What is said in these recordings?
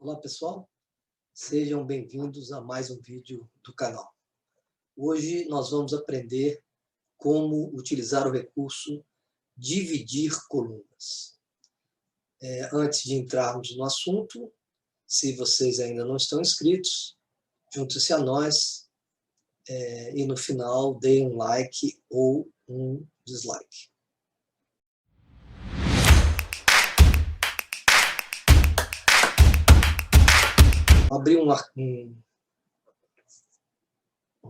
Olá pessoal, sejam bem-vindos a mais um vídeo do canal. Hoje nós vamos aprender como utilizar o recurso dividir colunas. Antes de entrarmos no assunto, se vocês ainda não estão inscritos, junte-se a nós e no final deem um like ou um dislike. Abri um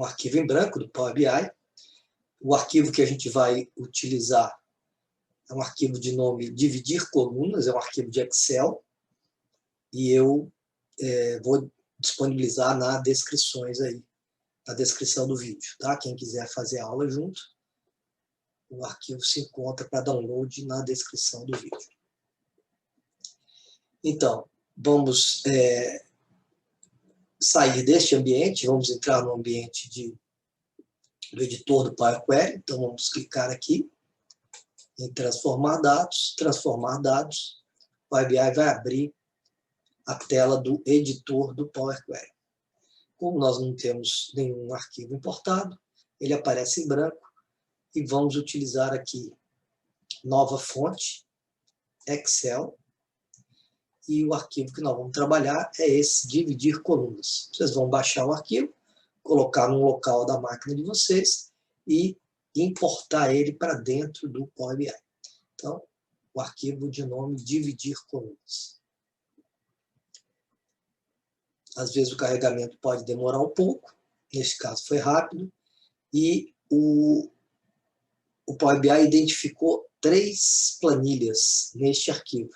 arquivo em branco do Power BI. O arquivo que a gente vai utilizar é um arquivo de nome dividir colunas, é um arquivo de Excel, e eu vou disponibilizar nas descrições aí, na descrição do vídeo, tá? Quem quiser fazer aula junto, o arquivo se encontra para download na descrição do vídeo. Então, vamos sair deste ambiente, vamos entrar no ambiente do editor do Power Query. Então vamos clicar aqui em transformar dados, o Power BI vai abrir a tela do editor do Power Query. Como nós não temos nenhum arquivo importado, ele aparece em branco e vamos utilizar aqui nova fonte, Excel, e o arquivo que nós vamos trabalhar é esse, dividir colunas. Vocês vão baixar o arquivo, colocar no local da máquina de vocês e importar ele para dentro do Power BI. Então, o arquivo de nome dividir colunas. Às vezes o carregamento pode demorar um pouco, nesse caso foi rápido, e o Power BI identificou 3 planilhas neste arquivo,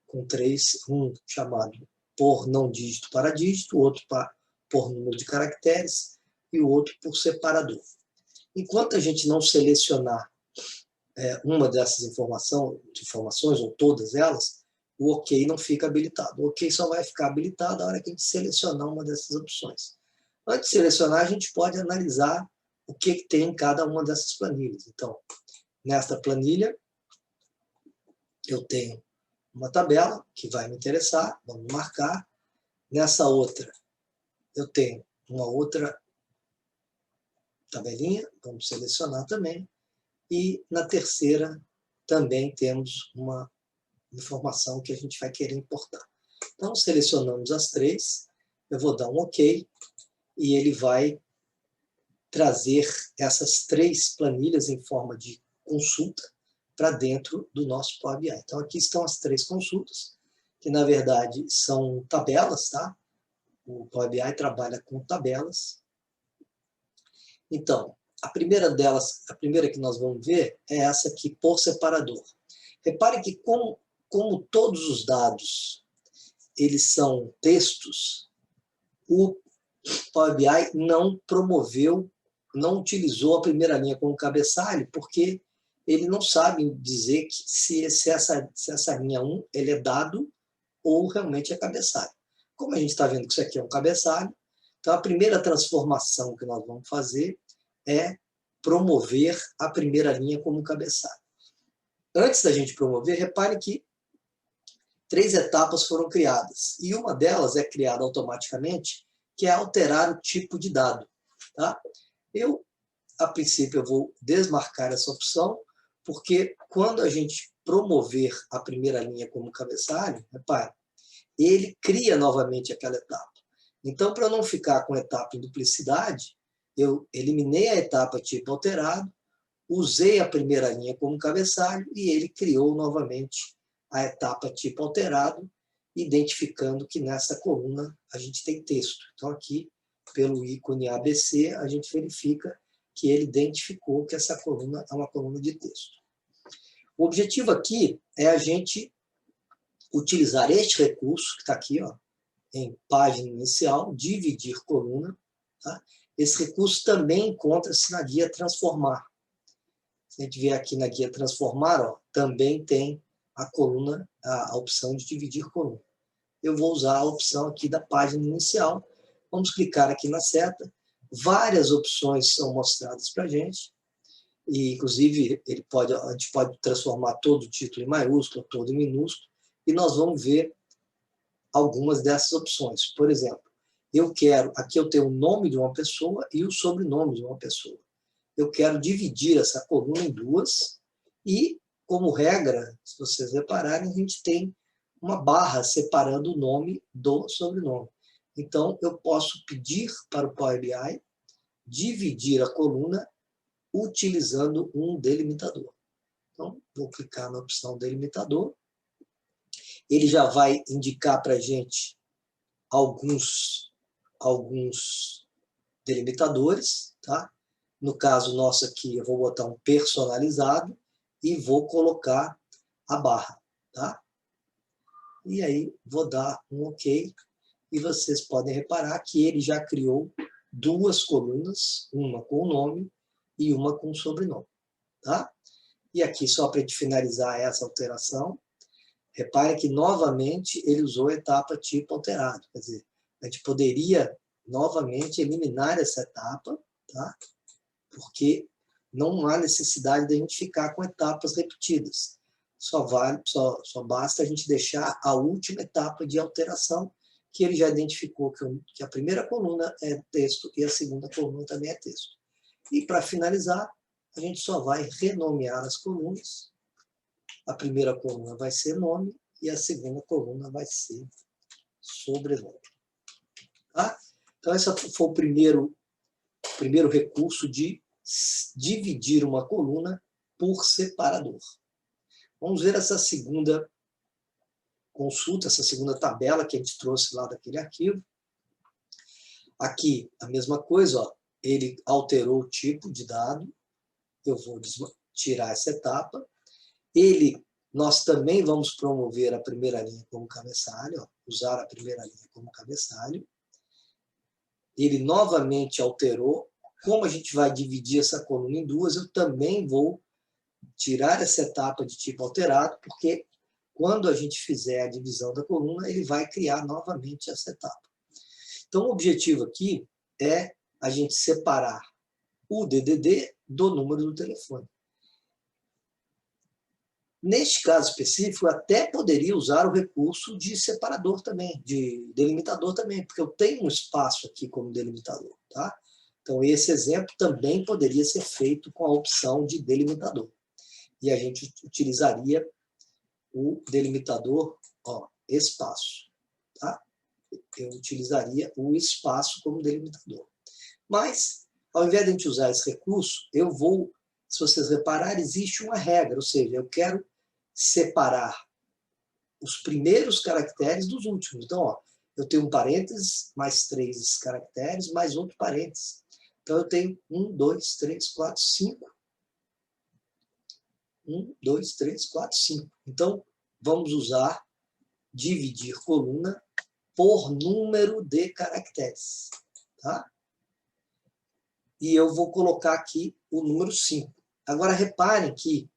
com 3, um chamado por não dígito para dígito, outro por número de caracteres e o outro por separador. Enquanto a gente não selecionar uma dessas informações, ou todas elas, o OK não fica habilitado. O OK só vai ficar habilitado na hora que a gente selecionar uma dessas opções. Antes de selecionar, a gente pode analisar o que tem em cada uma dessas planilhas. Então, nesta planilha, eu tenho uma tabela que vai me interessar, vamos marcar. Nessa outra, eu tenho uma outra tabelinha, vamos selecionar também. E na terceira também temos uma informação que a gente vai querer importar. Então, selecionamos as 3, eu vou dar um OK, e ele vai trazer essas 3 planilhas em forma de consulta para dentro do nosso Power BI. Então, aqui estão as 3 consultas, que na verdade são tabelas, tá? O Power BI trabalha com tabelas. Então, a primeira delas, a primeira que nós vamos ver é essa aqui, por separador. Repare que como todos os dados eles são textos, o Power BI não promoveu, não utilizou a primeira linha como cabeçalho, porque ele não sabe dizer se essa linha 1 ele é dado ou realmente é cabeçalho. Como a gente está vendo que isso aqui é um cabeçalho, então a primeira transformação que nós vamos fazer é promover a primeira linha como cabeçalho. Antes da gente promover, repare que 3 etapas foram criadas, e uma delas é criada automaticamente, que é alterar o tipo de dado. Tá? A princípio, eu vou desmarcar essa opção, porque quando a gente promover a primeira linha como cabeçalho, repare, ele cria novamente aquela etapa. Então, para não ficar com etapa em duplicidade, eu eliminei a etapa tipo alterado, usei a primeira linha como cabeçalho e ele criou novamente a etapa tipo alterado, identificando que nessa coluna a gente tem texto. Então, aqui, pelo ícone ABC, a gente verifica que ele identificou que essa coluna é uma coluna de texto. O objetivo aqui é a gente utilizar este recurso, que está aqui, ó, em página inicial, dividir coluna. Tá? Esse recurso também encontra-se na guia transformar. Se a gente vier aqui na guia transformar, ó, também tem a coluna, a opção de dividir coluna. Eu vou usar a opção aqui da página inicial. Vamos clicar aqui na seta. Várias opções são mostradas para a gente. E, inclusive, a gente pode transformar todo o título em maiúsculo, todo em minúsculo. E nós vamos ver algumas dessas opções. Por exemplo, aqui eu tenho o nome de uma pessoa e o sobrenome de uma pessoa. Eu quero dividir essa coluna em duas e, como regra, se vocês repararem, a gente tem uma barra separando o nome do sobrenome. Então, eu posso pedir para o Power BI dividir a coluna utilizando um delimitador. Então, vou clicar na opção delimitador. Ele já vai indicar para a gente alguns delimitadores, tá? No caso nosso aqui, eu vou botar um personalizado e vou colocar a barra, tá? E aí, vou dar um OK. E vocês podem reparar que ele já criou duas colunas, uma com o nome e uma com o sobrenome, tá? E aqui, só para a gente finalizar essa alteração, repare que, novamente, ele usou a etapa tipo alterado. Quer dizer, a gente poderia, novamente, eliminar essa etapa, tá? Porque não há necessidade de a gente ficar com etapas repetidas. Só basta a gente deixar a última etapa de alteração, que ele já identificou que a primeira coluna é texto e a segunda coluna também é texto. E, para finalizar, a gente só vai renomear as colunas. A primeira coluna vai ser nome e a segunda coluna vai ser sobrenome. Tá? Então, esse foi o primeiro recurso de dividir uma coluna por separador. Vamos ver essa segunda consulta, essa segunda tabela que a gente trouxe lá daquele arquivo. Aqui, a mesma coisa, ó, ele alterou o tipo de dado. Eu vou tirar essa etapa. Nós também vamos promover a primeira linha como cabeçalho, ó, usar a primeira linha como cabeçalho. Ele novamente alterou. Como a gente vai dividir essa coluna em duas, eu também vou tirar essa etapa de tipo alterado, porque quando a gente fizer a divisão da coluna, ele vai criar novamente essa etapa. Então, o objetivo aqui é a gente separar o DDD do número do telefone. Neste caso específico, eu até poderia usar o recurso de separador também, de delimitador também, porque eu tenho um espaço aqui como delimitador, tá? Então, esse exemplo também poderia ser feito com a opção de delimitador. E a gente utilizaria o delimitador, ó, espaço, tá? Eu utilizaria o espaço como delimitador. Mas, ao invés de a gente usar esse recurso, se vocês repararem, existe uma regra, ou seja, eu quero separar os primeiros caracteres dos últimos. Então, ó, eu tenho um parênteses, mais 3 caracteres, mais outro parênteses. Então, eu tenho 1, 2, 3, 4, 5. 1, 2, 3, 4, 5. Então, vamos usar dividir coluna por número de caracteres. Tá? E eu vou colocar aqui o número 5. Agora, reparem que,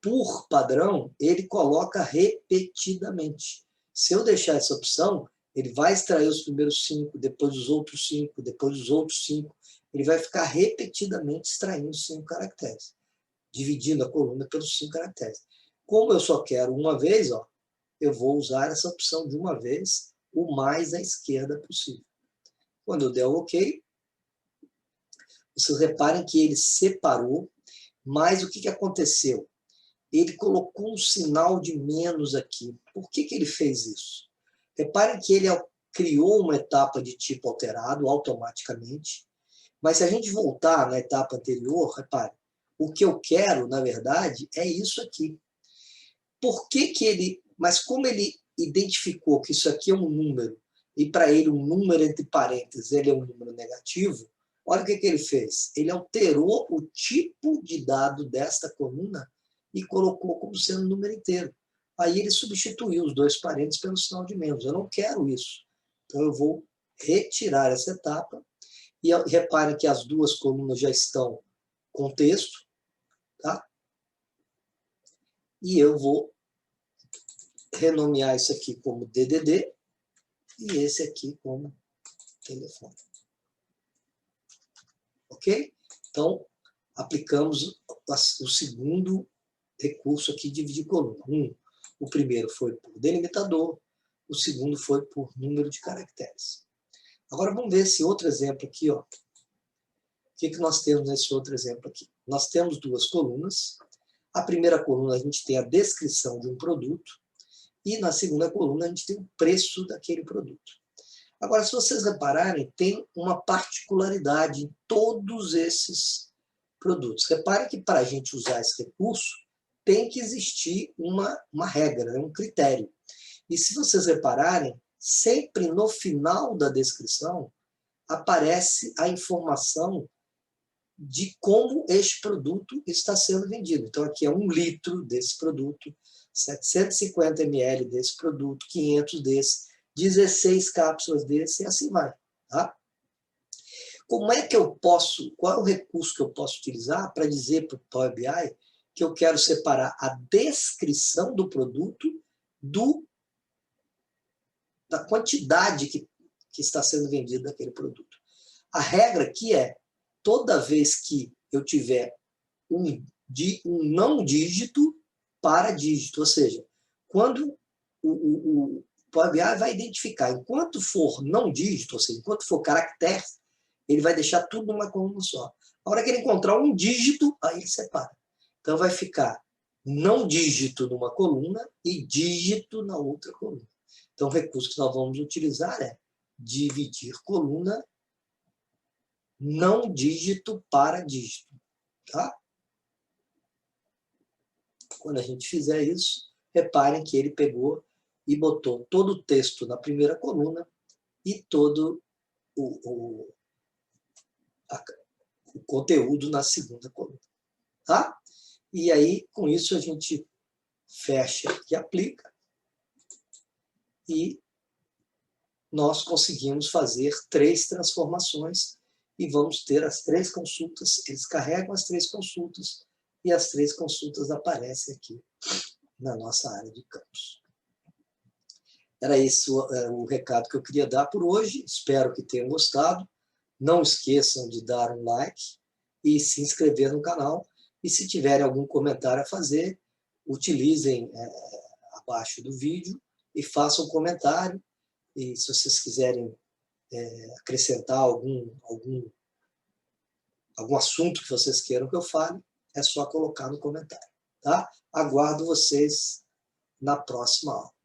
por padrão, ele coloca repetidamente. Se eu deixar essa opção, ele vai extrair os primeiros 5, depois os outros 5, depois os outros 5. Ele vai ficar repetidamente extraindo 5 caracteres, dividindo a coluna pelos 5 caracteres. Como eu só quero uma vez, ó, eu vou usar essa opção de uma vez, o mais à esquerda possível. Quando eu der o OK, vocês reparem que ele separou, mas o que aconteceu? Ele colocou um sinal de menos aqui. Por que ele fez isso? Reparem que ele criou uma etapa de tipo alterado automaticamente, mas se a gente voltar na etapa anterior, repare, o que eu quero, na verdade, é isso aqui. Mas como ele identificou que isso aqui é um número, e para ele um número entre parênteses ele é um número negativo, olha o que ele fez. Ele alterou o tipo de dado desta coluna e colocou como sendo um número inteiro. Aí ele substituiu os 2 parênteses pelo sinal de menos. Eu não quero isso. Então eu vou retirar essa etapa. E reparem que as 2 colunas já estão com texto. Tá? E eu vou renomear isso aqui como DDD e esse aqui como telefone. Ok? Então, aplicamos o segundo recurso aqui de dividir coluna. O primeiro foi por delimitador, o segundo foi por número de caracteres. Agora vamos ver esse outro exemplo aqui, ó. O que nós temos nesse outro exemplo aqui? Nós temos duas colunas. A primeira coluna a gente tem a descrição de um produto e na segunda coluna a gente tem o preço daquele produto. Agora, se vocês repararem, tem uma particularidade em todos esses produtos. Reparem que para a gente usar esse recurso, tem que existir uma regra, um critério. E se vocês repararem, sempre no final da descrição aparece a informação de como este produto está sendo vendido. Então, aqui é 1 litro desse produto, 750 ml desse produto, 500 desse, 16 cápsulas desse, e assim vai. Tá? Como é que eu posso, qual é o recurso que eu posso utilizar para dizer para o Power BI que eu quero separar a descrição do produto da quantidade que está sendo vendida daquele produto? A regra aqui é, toda vez que eu tiver um não dígito para dígito, ou seja, quando o Power BI vai identificar, enquanto for não dígito, ou seja, enquanto for caractere, ele vai deixar tudo numa coluna só. A hora que ele encontrar um dígito, aí ele separa. Então vai ficar não dígito numa coluna e dígito na outra coluna. Então o recurso que nós vamos utilizar é dividir coluna não dígito para dígito. Tá? Quando a gente fizer isso, reparem que ele pegou e botou todo o texto na primeira coluna e todo o conteúdo na segunda coluna. Tá? E aí, com isso, a gente fecha e aplica. E nós conseguimos fazer 3 transformações e vamos ter as 3 consultas. Eles carregam as 3 consultas e as 3 consultas aparecem aqui na nossa área de campos. Era esse o recado que eu queria dar por hoje. Espero que tenham gostado. Não esqueçam de dar um like e se inscrever no canal. E se tiverem algum comentário a fazer, utilizem abaixo do vídeo e façam um comentário. E se vocês quiserem acrescentar algum assunto que vocês queiram que eu fale, é só colocar no comentário. Tá? Aguardo vocês na próxima aula.